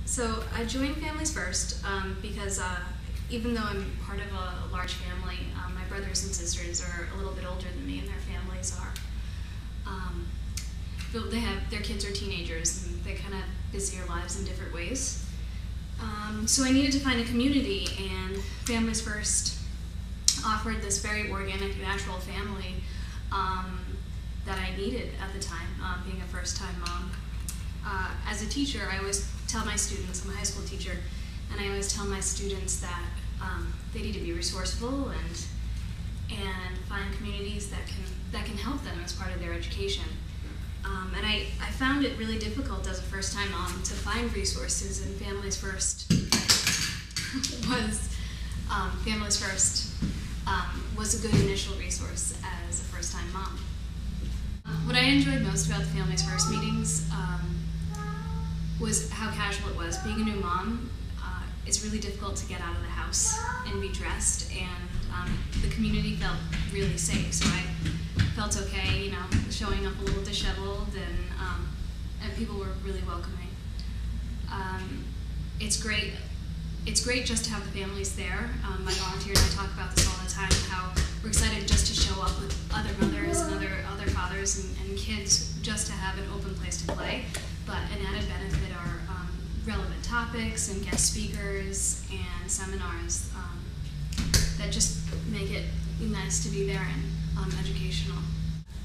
So I joined Families First because even though I'm part of a large family, my brothers and sisters are a little bit older than me, and their families are. Their kids are teenagers, and they kind of have busier lives in different ways. So I needed to find a community, and Families First offered this very organic, natural family that I needed at the time, being a first-time mom. As a teacher, I always tell my students, I'm a high school teacher, and I always tell my students that they need to be resourceful and find communities that can help them as part of their education. And I found it really difficult as a first-time mom to find resources, and Families First was a good initial resource as a first-time mom. What I enjoyed most about the Families First meetings was how casual it was. Being a new mom, it's really difficult to get out of the house and be dressed, and the community felt really safe. So I felt okay, showing up a little disheveled, and people were really welcoming. It's great just to have the families there. My volunteers and I talk about this all the time, how we're excited just to show up with other mothers and other fathers and kids, just to have an open place to play. But an added benefit are relevant topics and guest speakers and seminars that just make it nice to be there and educational.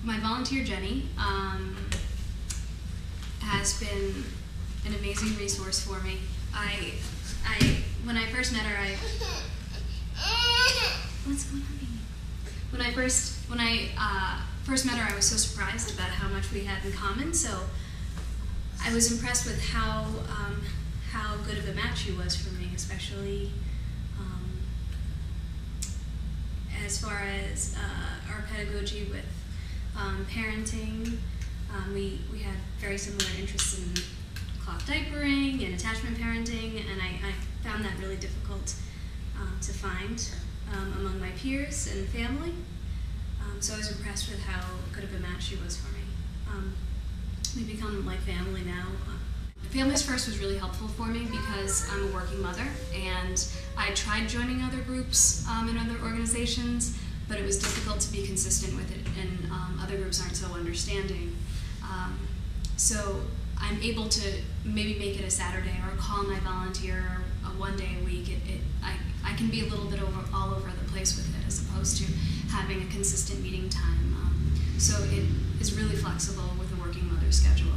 My volunteer, Jenny, has been an amazing resource for me. When I first met her, what's going on, baby? When I first met her, I was so surprised about how much we had in common. So I was impressed with how good of a match she was for me, especially as far as our pedagogy with parenting. We had very similar interests in cloth diapering and attachment parenting, and I found that really difficult to find among my peers and family. So I was impressed with how good of a match she was for me. We become like family now. Families First was really helpful for me because I'm a working mother, and I tried joining other groups and other organizations, but it was difficult to be consistent with it, and other groups aren't so understanding. So I'm able to maybe make it a Saturday or call my volunteer one day a week. I can be a little bit all over the place with it, as opposed to having a consistent meeting time. So it is really flexible with a working mother schedule.